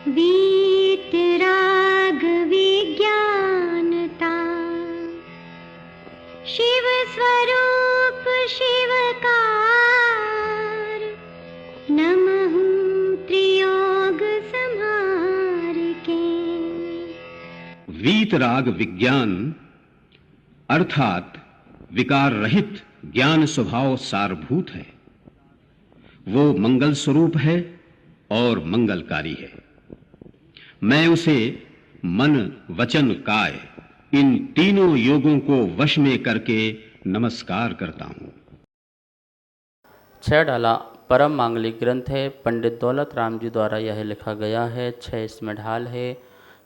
वीतराग विज्ञानता, शिव स्वरूप शिवकार, नमः त्रियोग संहार के। वीतराग विज्ञान अर्थात विकार रहित ज्ञान स्वभाव सारभूत है। वो मंगल स्वरूप है और मंगलकारी है। मैं उसे मन वचन काय इन तीनों योगों को वश में करके नमस्कार करता हूं। 6 ढाला परम मांगलिक ग्रंथ है। पंडित दौलत राम जी द्वारा यह लिखा गया है। 6 इसमें ढाल है।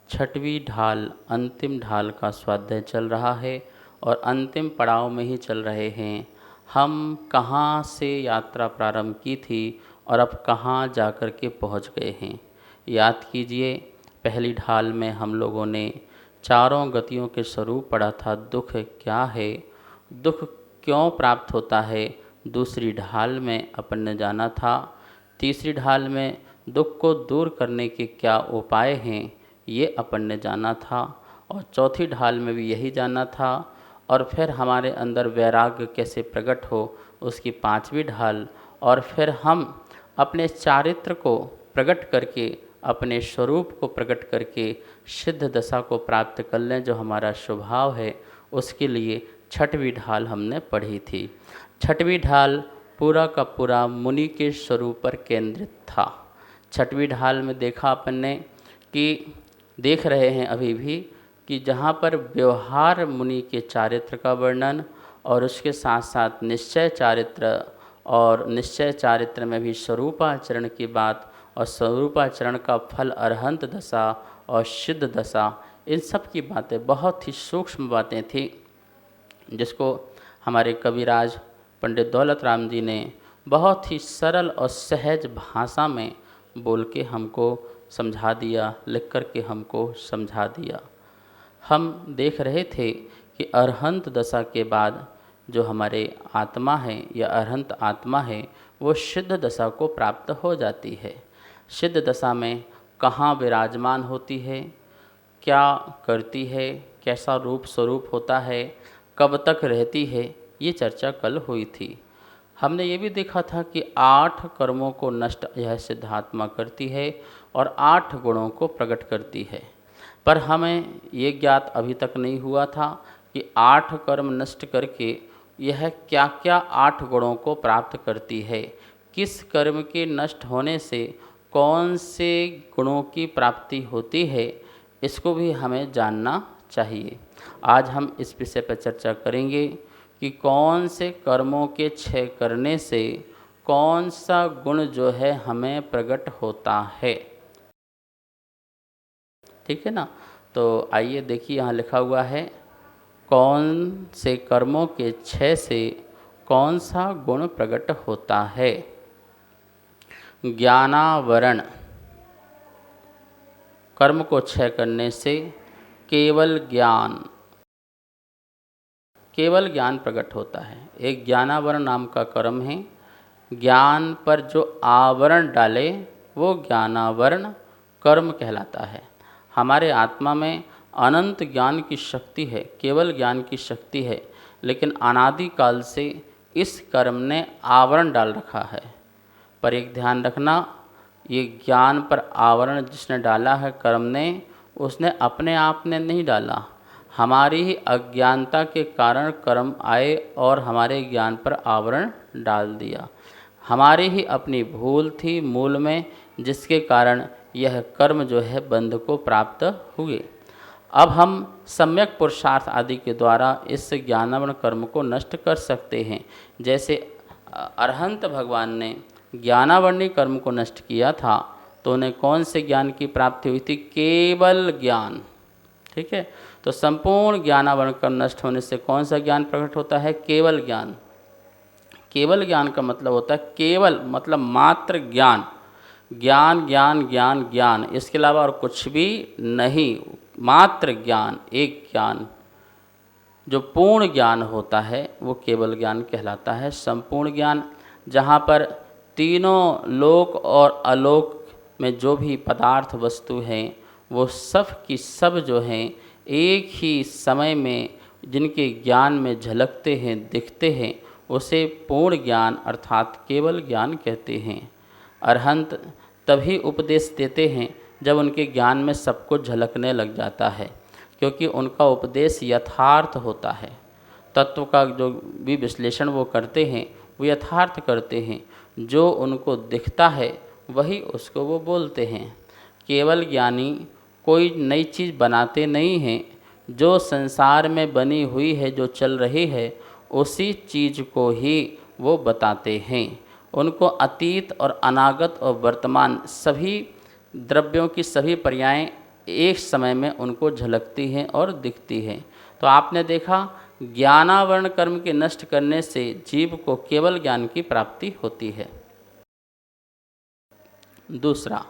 6वीं ढाल अंतिम ढाल का स्वाध्याय चल रहा है और अंतिम पड़ाव में ही चल रहे हैं। हम कहाँ से यात्रा प्रारंभ की थी और अब कहाँ जाकर के पहुँच गए हैं। याद कीजिए, पहली ढाल में हम लोगों ने चारों गतियों के स्वरूप पढ़ा था। दुख क्या है, दुख क्यों प्राप्त होता है। दूसरी ढाल में अपन ने जाना था। तीसरी ढाल में दुख को दूर करने के क्या उपाय हैं, ये अपन ने जाना था। और चौथी ढाल में भी यही जाना था। और फिर हमारे अंदर वैराग्य कैसे प्रकट हो, उसकी 5वीं ढाल। और फिर हम अपने चारित्र को प्रकट करके, अपने स्वरूप को प्रकट करके सिद्ध दशा को प्राप्त कर लें, जो हमारा स्वभाव है। उसके लिए 6वीं ढाल हमने पढ़ी थी। 6वीं ढाल पूरा का पूरा मुनि के स्वरूप पर केंद्रित था। 6वीं ढाल में देखा अपन ने कि देख रहे हैं अभी भी कि जहाँ पर व्यवहार मुनि के चारित्र का वर्णन और उसके साथ साथ निश्चय चारित्र, और निश्चय चारित्र में भी स्वरूपाचरण की बात, और स्वरूपाचरण का फल अरहंत दशा और सिद्ध दशा, इन सब की बातें बहुत ही सूक्ष्म बातें थी, जिसको हमारे कविराज पंडित दौलत राम जी ने बहुत ही सरल और सहज भाषा में बोल के हमको समझा दिया, लिख कर के हमको समझा दिया। हम देख रहे थे कि अरहंत दशा के बाद जो हमारे आत्मा है या अरहंत आत्मा है, वो सिद्ध दशा को प्राप्त हो जाती है। सिद्ध दशा में कहाँ विराजमान होती है, क्या करती है, कैसा रूप स्वरूप होता है, कब तक रहती है, ये चर्चा कल हुई थी। हमने ये भी देखा था कि 8 कर्मों को नष्ट यह सिद्धात्मा करती है और 8 गुणों को प्रकट करती है। पर हमें ये ज्ञात अभी तक नहीं हुआ था कि 8 कर्म नष्ट करके यह क्या क्या 8 गुणों को प्राप्त करती है। किस कर्म के नष्ट होने से कौन से गुणों की प्राप्ति होती है, इसको भी हमें जानना चाहिए। आज हम इस विषय पर चर्चा करेंगे कि कौन से कर्मों के क्षय करने से कौन सा गुण जो है हमें प्रकट होता है। ठीक है ना। तो आइए देखिए, यहाँ लिखा हुआ है, कौन से कर्मों के क्षय से कौन सा गुण प्रकट होता है। ज्ञानावरण, कर्म को क्षय करने से केवल ज्ञान प्रकट होता है। एक ज्ञानावरण नाम का कर्म है। ज्ञान पर जो आवरण डाले वो ज्ञानावरण कर्म कहलाता है। हमारे आत्मा में अनंत ज्ञान की शक्ति है, केवल ज्ञान की शक्ति है, लेकिन अनादिकाल से इस कर्म ने आवरण डाल रखा है। पर एक ध्यान रखना, ये ज्ञान पर आवरण जिसने डाला है कर्म ने, उसने अपने आप ने नहीं डाला। हमारी ही अज्ञानता के कारण कर्म आए और हमारे ज्ञान पर आवरण डाल दिया। हमारी ही अपनी भूल थी मूल में, जिसके कारण यह कर्म जो है बंध को प्राप्त हुए। अब हम सम्यक पुरुषार्थ आदि के द्वारा इस ज्ञानावरण कर्म को नष्ट कर सकते हैं। जैसे अरहंत भगवान ने ज्ञानावरणी कर्म को नष्ट किया था, तो उन्हें कौन से ज्ञान की प्राप्ति हुई थी? केवल ज्ञान। ठीक है। तो संपूर्ण ज्ञानावरण कर्म नष्ट होने से कौन सा ज्ञान प्रकट होता है? केवल ज्ञान। केवल ज्ञान का मतलब होता है, केवल मतलब मात्र ज्ञान, ज्ञान ज्ञान ज्ञान ज्ञान, इसके अलावा और कुछ भी नहीं, मात्र ज्ञान, एक ज्ञान। जो पूर्ण ज्ञान होता है वो केवल ज्ञान कहलाता है। संपूर्ण ज्ञान, जहाँ पर तीनों लोक और अलोक में जो भी पदार्थ वस्तु हैं वो सब की सब जो हैं एक ही समय में जिनके ज्ञान में झलकते हैं, दिखते हैं, उसे पूर्ण ज्ञान अर्थात केवल ज्ञान कहते हैं। अरहंत तभी उपदेश देते हैं जब उनके ज्ञान में सब कुछ झलकने लग जाता है, क्योंकि उनका उपदेश यथार्थ होता है। तत्व का जो भी विश्लेषण वो करते हैं वो यथार्थ करते हैं, जो उनको दिखता है वही उसको वो बोलते हैं। केवल ज्ञानी कोई नई चीज़ बनाते नहीं हैं, जो संसार में बनी हुई है, जो चल रही है, उसी चीज़ को ही वो बताते हैं। उनको अतीत और अनागत और वर्तमान सभी द्रव्यों की सभी पर्यायें एक समय में उनको झलकती हैं और दिखती हैं। तो आपने देखा ज्ञानावरण कर्म के नष्ट करने से जीव को केवल ज्ञान की प्राप्ति होती है। दूसरा,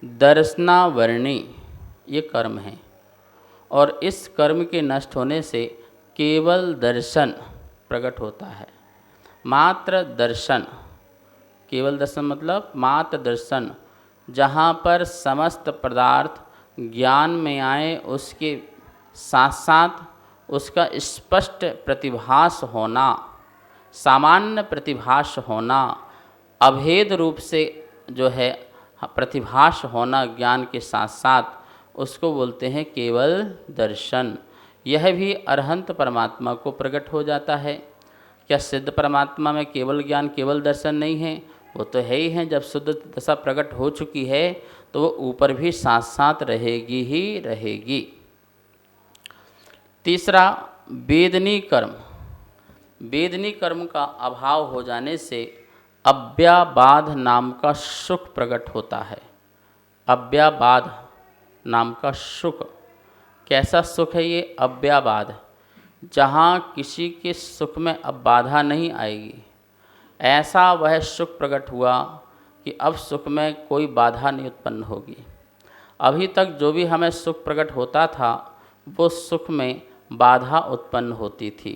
दर्शनावरणी ये कर्म है, और इस कर्म के नष्ट होने से केवल दर्शन प्रकट होता है। मात्र दर्शन, केवल दर्शन मतलब मात्र दर्शन, जहाँ पर समस्त पदार्थ ज्ञान में आए, उसके साथ साथ उसका स्पष्ट प्रतिभास होना, सामान्य प्रतिभास होना, अभेद रूप से जो है प्रतिभास होना ज्ञान के साथ साथ, उसको बोलते हैं केवल दर्शन। यह भी अरहंत परमात्मा को प्रकट हो जाता है। क्या सिद्ध परमात्मा में केवल ज्ञान केवल दर्शन नहीं है? वो तो है ही है। जब शुद्ध दशा प्रकट हो चुकी है तो वो ऊपर भी साथ साथ रहेगी ही रहेगी। तीसरा, वेदनी कर्म। वेदनी कर्म का अभाव हो जाने से अव्याबाध नाम का सुख प्रकट होता है। अव्याबाध नाम का सुख, कैसा सुख है ये? अव्याबाध, जहाँ किसी के सुख में अब बाधा नहीं आएगी, ऐसा वह सुख प्रकट हुआ कि अब सुख में कोई बाधा नहीं उत्पन्न होगी। अभी तक जो भी हमें सुख प्रकट होता था वो सुख में बाधा उत्पन्न होती थी,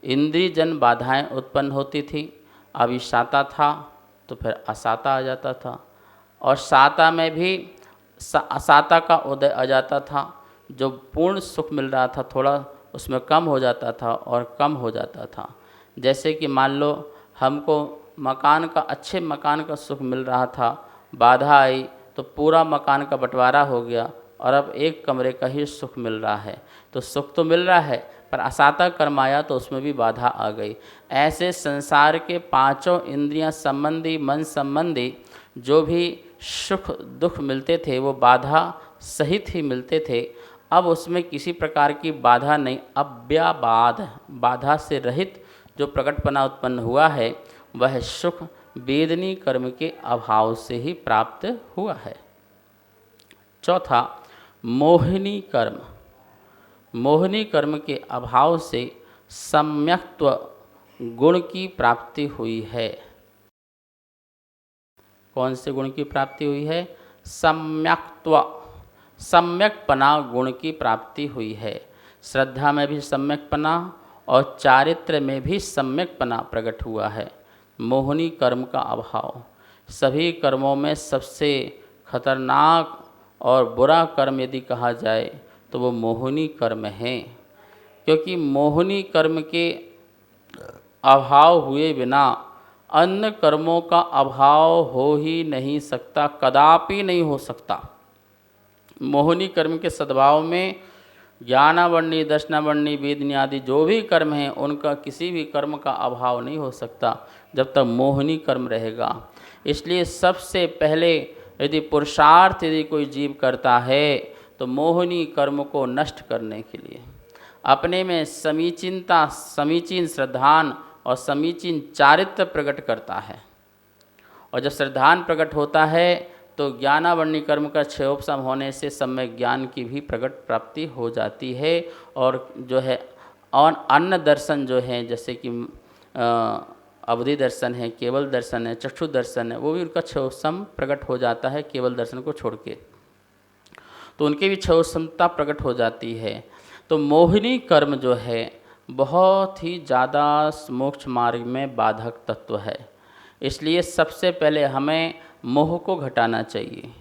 इंद्रियजन बाधाएं उत्पन्न होती थी। अभी साता था तो फिर असाता आ जाता था, और साता में भी असाता का उदय आ जाता था। जो पूर्ण सुख मिल रहा था थोड़ा उसमें कम हो जाता था और कम हो जाता था। जैसे कि मान लो हमको मकान का, अच्छे मकान का सुख मिल रहा था, बाधा आई तो पूरा मकान का बंटवारा हो गया और अब एक कमरे का ही सुख मिल रहा है। तो सुख तो मिल रहा है पर असाता कर्म आया तो उसमें भी बाधा आ गई। ऐसे संसार के पांचों इंद्रियां संबंधी, मन संबंधी जो भी सुख दुख मिलते थे वो बाधा सहित ही मिलते थे। अब उसमें किसी प्रकार की बाधा नहीं, अव्याबाध, बाधा से रहित जो प्रकटपना उत्पन्न हुआ है वह सुख वेदनी कर्म के अभाव से ही प्राप्त हुआ है। चौथा, मोहिनी कर्म। मोहिनी कर्म के अभाव से सम्यक्त्व गुण की प्राप्ति हुई है। कौन से गुण की प्राप्ति हुई है? सम्यक्त्व, सम्यकपना गुण की प्राप्ति हुई है। श्रद्धा में भी सम्यकपना और चारित्र में भी सम्यकपना प्रकट हुआ है। मोहिनी कर्म का अभाव, सभी कर्मों में सबसे खतरनाक और बुरा कर्म यदि कहा जाए तो वो मोहिनी कर्म है, क्योंकि मोहिनी कर्म के अभाव हुए बिना अन्य कर्मों का अभाव हो ही नहीं सकता, कदापि नहीं हो सकता। मोहिनी कर्म के सद्भाव में ज्ञानावरणी, दर्शनावरणी, वेदनी आदि जो भी कर्म हैं उनका किसी भी कर्म का अभाव नहीं हो सकता जब तक मोहिनी कर्म रहेगा। इसलिए सबसे पहले यदि पुरुषार्थ यदि कोई जीव करता है तो मोहिनी कर्म को नष्ट करने के लिए अपने में समीचीनता, समीचीन श्रद्धान और समीचीन चारित्र प्रकट करता है। और जब श्रद्धान प्रकट होता है तो ज्ञानावरणी कर्म का क्षयोपशम होने से सम्यक ज्ञान की भी प्रकट प्राप्ति हो जाती है। और जो है और अन्य दर्शन जो हैं, जैसे कि अवधि दर्शन है, केवल दर्शन है, चक्षु दर्शन है, वो भी उनका क्षयोपशम प्रकट हो जाता है केवल दर्शन को छोड़ के, तो उनकी भी क्षयोपशमता प्रकट हो जाती है। तो मोहिनी कर्म जो है बहुत ही ज़्यादा मोक्ष मार्ग में बाधक तत्व है। इसलिए सबसे पहले हमें मोह को घटाना चाहिए।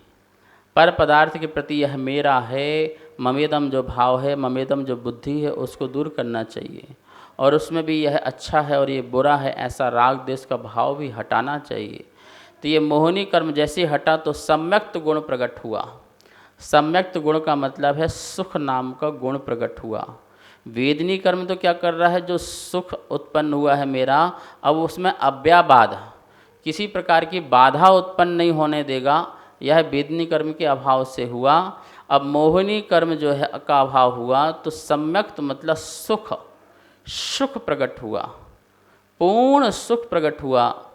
पर पदार्थ के प्रति यह मेरा है, ममेदम जो भाव है, ममेदम जो बुद्धि है, उसको दूर करना चाहिए। और उसमें भी यह अच्छा है और ये बुरा है, ऐसा राग द्वेष का भाव भी हटाना चाहिए। तो ये मोहिनी कर्म जैसे हटा तो सम्यक्त गुण प्रकट हुआ। सम्यक्त गुण का मतलब है सुख नाम का गुण प्रकट हुआ। वेदनी कर्म तो क्या कर रहा है, जो सुख उत्पन्न हुआ है मेरा, अब उसमें अव्याबाध किसी प्रकार की बाधा उत्पन्न नहीं होने देगा। यह वेदनी कर्म के अभाव से हुआ। अब मोहिनी कर्म जो है का अभाव हुआ तो सम्यक्त मतलब सुख, सुख प्रकट हुआ, पूर्ण सुख प्रकट हुआ।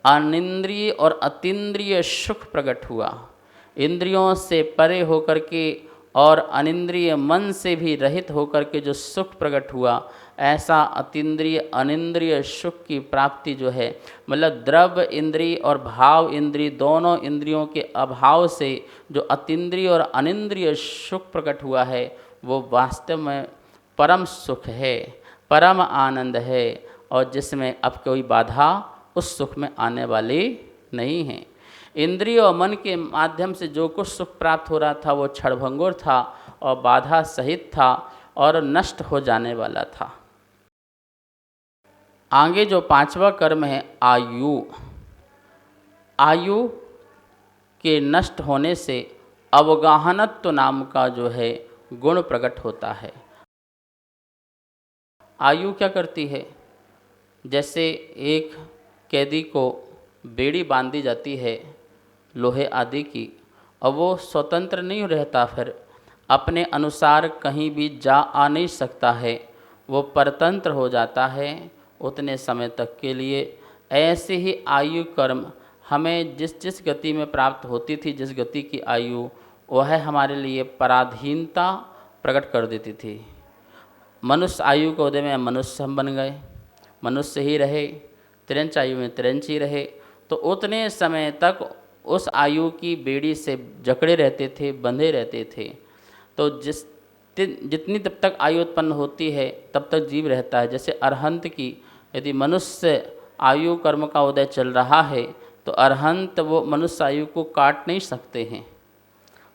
अनिंद्रिय और अतीन्द्रिय सुख प्रकट हुआ। इंद्रियों से परे होकर के और अनिंद्रिय मन से भी रहित होकर के जो सुख प्रकट हुआ, ऐसा अतीन्द्रिय अनिंद्रिय सुख की प्राप्ति जो है, मतलब द्रव्य इंद्रिय और भाव इंद्रिय दोनों इंद्रियों के अभाव से जो अतीन्द्रिय और अनिंद्रिय सुख प्रकट हुआ है, वो वास्तव में परम सुख है, परम आनंद है, और जिसमें अब कोई बाधा उस सुख में आने वाली नहीं है। इंद्रिय और मन के माध्यम से जो कुछ सुख प्राप्त हो रहा था वो क्षणभंगुर था और बाधा सहित था और नष्ट हो जाने वाला था। आगे जो पांचवा कर्म है आयु, आयु के नष्ट होने से अवगाहनत्व नाम का जो है गुण प्रकट होता है। आयु क्या करती है, जैसे एक कैदी को बेड़ी बांधी जाती है लोहे आदि की, और वो स्वतंत्र नहीं रहता, फिर अपने अनुसार कहीं भी जा आ नहीं सकता है, वो परतंत्र हो जाता है उतने समय तक के लिए। ऐसे ही आयु कर्म हमें जिस जिस गति में प्राप्त होती थी, जिस गति की आयु, वह हमारे लिए पराधीनता प्रकट कर देती थी। मनुष्य आयु के उदय में मनुष्य हम बन गए, मनुष्य ही रहे, तिरंच आयु में तिरंच ही रहे, तो उतने समय तक उस आयु की बेड़ी से जकड़े रहते थे, बंधे रहते थे। तो जितनी तब तक आयु उत्पन्न होती है तब तक जीव रहता है। जैसे अरहंत की यदि मनुष्य आयु कर्म का उदय चल रहा है तो अरहंत वो मनुष्य आयु को काट नहीं सकते हैं,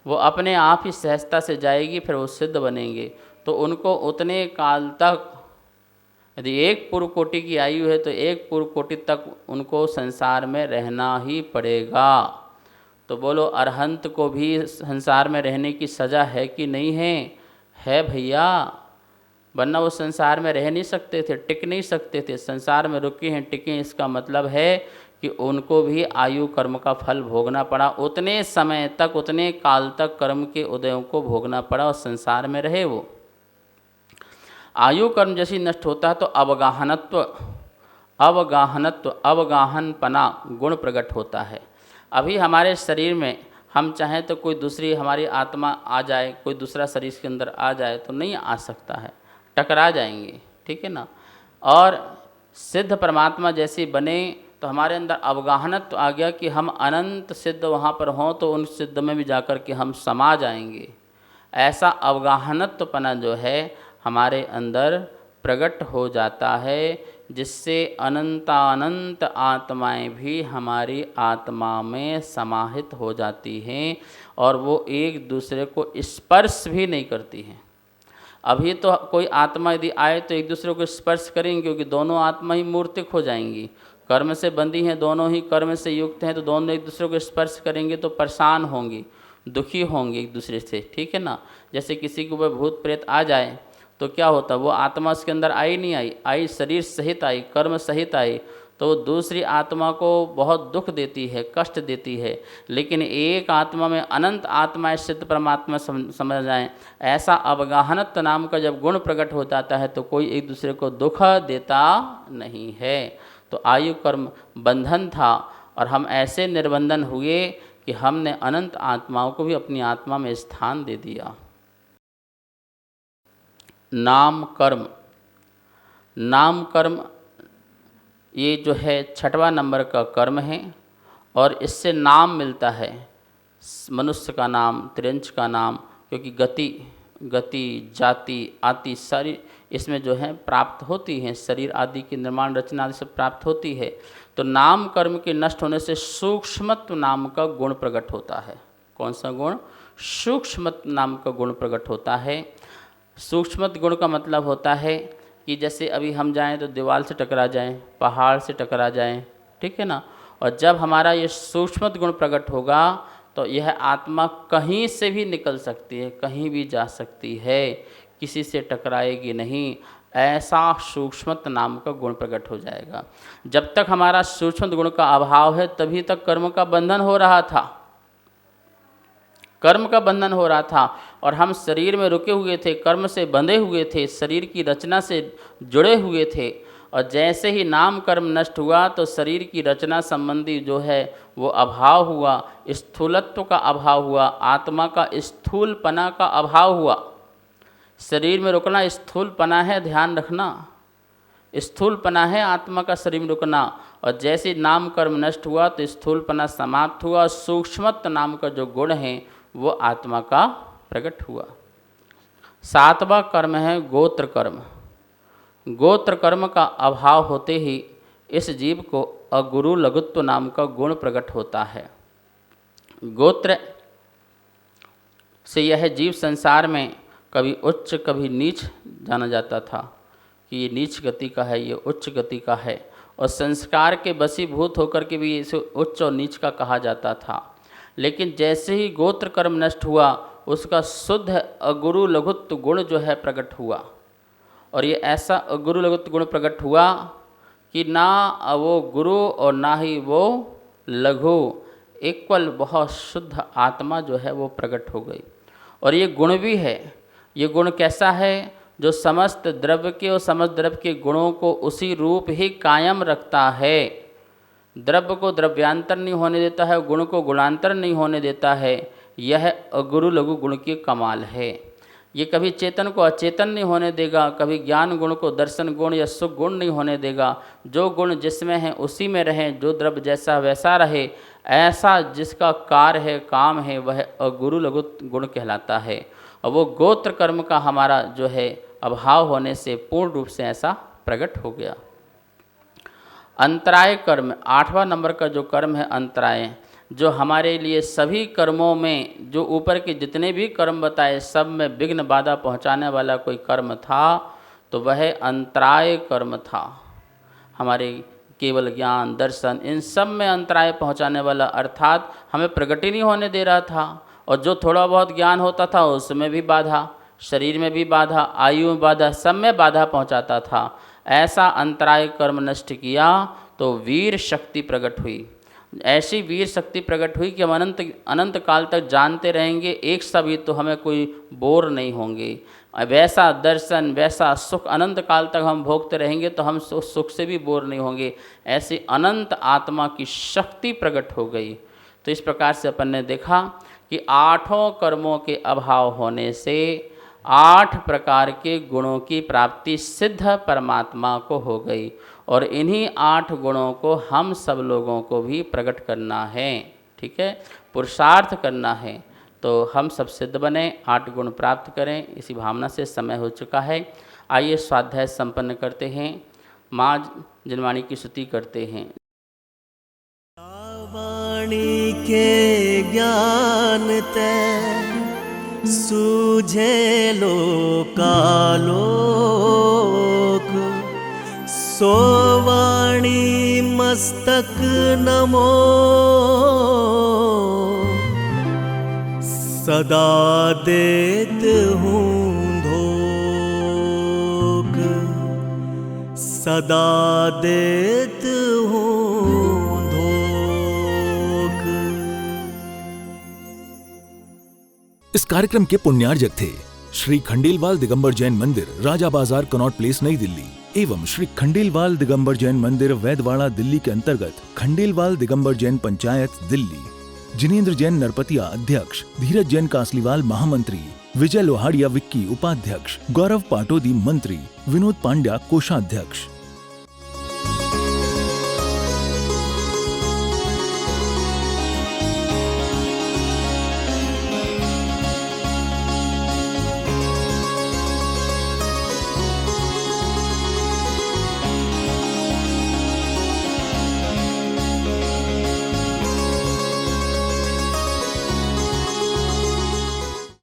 वो अपने आप ही सहजता से जाएगी, फिर वो सिद्ध बनेंगे। तो उनको उतने काल तक, यदि एक पूर्व कोटि की आयु है तो एक पूर्व कोटि तक उनको संसार में रहना ही पड़ेगा। तो बोलो अरहंत को भी संसार में रहने की सज़ा है कि नहीं है? है भैया, वरना वो संसार में रह नहीं सकते थे, टिक नहीं सकते थे। संसार में रुके हैं, टिके, इसका मतलब है कि उनको भी आयु कर्म का फल भोगना पड़ा, उतने समय तक, उतने काल तक कर्म के उदयों को भोगना पड़ा और संसार में रहे वो। आयु कर्म जैसी नष्ट होता है तो अवगाहनत्व, अवगाहनपना गुण प्रकट होता है। अभी हमारे शरीर में हम चाहें तो कोई दूसरी हमारी आत्मा आ जाए, कोई दूसरा शरीर के अंदर आ जाए तो नहीं आ सकता है, टकरा जाएंगे, ठीक है ना। और सिद्ध परमात्मा जैसे बने तो हमारे अंदर अवगाहनत्व आ गया कि हम अनंत सिद्ध वहाँ पर हों तो उन सिद्ध में भी जाकर के हम समा जाएंगे। ऐसा अवगाहनत्वपना जो है हमारे अंदर प्रकट हो जाता है, जिससे अनंतानंत आत्माएं भी हमारी आत्मा में समाहित हो जाती हैं और वो एक दूसरे को स्पर्श भी नहीं करती हैं। अभी तो कोई आत्मा यदि आए तो एक दूसरे को स्पर्श करेंगे, क्योंकि दोनों आत्मा ही मूर्तिक हो जाएंगी, कर्म से बंधी हैं, दोनों ही कर्म से युक्त हैं, तो दोनों एक दूसरे को स्पर्श करेंगे तो परेशान होंगी, दुखी होंगे एक दूसरे से, ठीक है ना। जैसे किसी के ऊपर भूत प्रेत आ जाए तो क्या होता, वो आत्मा उसके अंदर आई नहीं आई, आई शरीर सहित आई, कर्म सहित आई, तो दूसरी आत्मा को बहुत दुख देती है, कष्ट देती है। लेकिन एक आत्मा में अनंत आत्माएं सिद्ध परमात्मा समझ जाएं, ऐसा अवगाहनत्व नाम का जब गुण प्रकट हो जाता है तो कोई एक दूसरे को दुख देता नहीं है। तो आयु कर्म बंधन था और हम ऐसे निर्बंधन हुए कि हमने अनंत आत्माओं को भी अपनी आत्मा में स्थान दे दिया। नाम कर्म, नाम कर्म ये जो है 6वां नंबर का कर्म है और इससे नाम मिलता है, मनुष्य का नाम, त्रिंच का नाम, क्योंकि गति जाति आदि सारी इसमें जो है प्राप्त होती हैं, शरीर आदि की निर्माण रचना आदि सब प्राप्त होती है। तो नाम कर्म के नष्ट होने से सूक्ष्मत्व नाम का गुण प्रकट होता है। कौन सा गुण? सूक्ष्मत्व नाम का गुण प्रकट होता है। सूक्ष्मत्व गुण का मतलब होता है कि जैसे अभी हम जाएं तो दीवार से टकरा जाएं, पहाड़ से टकरा जाएं, ठीक है ना। और जब हमारा ये सूक्ष्मत्व गुण प्रकट होगा तो यह आत्मा कहीं से भी निकल सकती है, कहीं भी जा सकती है, किसी से टकराएगी नहीं। ऐसा सूक्ष्मत्व नाम का गुण प्रकट हो जाएगा। जब तक हमारा सूक्ष्मत्व गुण का अभाव है तभी तक कर्म का बंधन हो रहा था, कर्म का बंधन हो रहा था और हम शरीर में रुके हुए थे, कर्म से बंधे हुए थे, शरीर की रचना से जुड़े हुए थे। और जैसे ही नाम कर्म नष्ट हुआ तो शरीर की रचना संबंधी जो है वो अभाव हुआ, स्थूलत्व का अभाव हुआ, आत्मा का स्थूलपना का अभाव हुआ। शरीर में रुकना स्थूलपना है, ध्यान रखना, स्थूलपना है आत्मा का शरीर में रुकना। और जैसे नाम कर्म नष्ट हुआ तो स्थूलपना समाप्त हुआ, सूक्ष्मत्व नाम का जो गुण है वो आत्मा का प्रकट हुआ। 7वां कर्म है गोत्र कर्म। गोत्र कर्म का अभाव होते ही इस जीव को अगुरु लघुत्व नाम का गुण प्रकट होता है। गोत्र से यह जीव संसार में कभी उच्च कभी नीच जाना जाता था कि ये नीच गति का है, ये उच्च गति का है, और संस्कार के वशीभूत होकर के भी इसे उच्च और नीच का कहा जाता था। लेकिन जैसे ही गोत्र कर्म नष्ट हुआ उसका शुद्ध अगुरु लघुत्व गुण जो है प्रकट हुआ। और ये ऐसा अगुरु लघुत्व गुण प्रकट हुआ कि ना वो गुरु और ना ही वो लघु, इक्वल बहुत शुद्ध आत्मा जो है वो प्रकट हो गई। और ये गुण भी है, ये गुण कैसा है? जो समस्त द्रव्य के और समस्त द्रव्य के गुणों को उसी रूप ही कायम रखता है, द्रव्य को द्रव्यांतर नहीं होने देता है, गुण को गुणांतर नहीं होने देता है। यह अगुरु लघु गुण की कमाल है। ये कभी चेतन को अचेतन नहीं होने देगा, कभी ज्ञान गुण को दर्शन गुण या सुख गुण नहीं होने देगा। जो गुण जिसमें हैं उसी में रहें, जो द्रव्य जैसा वैसा रहे, ऐसा जिसका कार्य है काम है वह अगुरु लघु गुण कहलाता है। और वो गोत्र कर्म का हमारा जो है अभाव होने से पूर्ण रूप से ऐसा प्रकट हो गया। अंतराय कर्म, 8वां नंबर का जो कर्म है अंतराय, जो हमारे लिए सभी कर्मों में जो ऊपर के जितने भी कर्म बताए सब में विघ्न बाधा पहुंचाने वाला कोई कर्म था तो वह अंतराय कर्म था। हमारे केवल ज्ञान दर्शन इन सब में अंतराय पहुंचाने वाला, अर्थात हमें प्रगति नहीं होने दे रहा था। और जो थोड़ा बहुत ज्ञान होता था उसमें भी बाधा, शरीर में भी बाधा, आयु में बाधा, सब में बाधा पहुंचाता था। ऐसा अंतराय कर्म नष्ट किया तो वीर शक्ति प्रकट हुई। ऐसी वीर शक्ति प्रकट हुई कि हम अनंत काल तक जानते रहेंगे, एक सा भी तो हमें कोई बोर नहीं होंगे। वैसा दर्शन वैसा सुख अनंत काल तक हम भोगते रहेंगे तो हम सुख से भी बोर नहीं होंगे। ऐसी अनंत आत्मा की शक्ति प्रकट हो गई। तो इस प्रकार से अपन ने देखा कि 8 कर्मों के अभाव होने से 8 प्रकार के गुणों की प्राप्ति सिद्ध परमात्मा को हो गई। और इन्हीं 8 गुणों को हम सब लोगों को भी प्रकट करना है, ठीक है, पुरुषार्थ करना है। तो हम सब सिद्ध बने, 8 गुण प्राप्त करें, इसी भावना से समय हो चुका है। आइए स्वाध्याय संपन्न करते हैं, माँ जनवाणी की स्तुति करते हैं। वाणी के ज्ञान ते सूझे लोकालोक, सो वाणी मस्तक नमो, सदा देत हूँ धोख, सदा देत हूँ धोख। इस कार्यक्रम के पुण्यार्जक थे श्री खंडेलवाल दिगंबर जैन मंदिर, राजा बाजार, कनॉट प्लेस, नई दिल्ली, एवं श्री खंडेलवाल दिगंबर जैन मंदिर, वैदवाड़ा, दिल्ली के अंतर्गत खंडेलवाल दिगंबर जैन पंचायत, दिल्ली। जिनेंद्र जैन नरपतिया अध्यक्ष, धीरज जैन कासलीवाल महामंत्री, विजय लोहाड़िया विक्की उपाध्यक्ष, गौरव पाटोदी मंत्री, विनोद पांड्या कोषाध्यक्ष।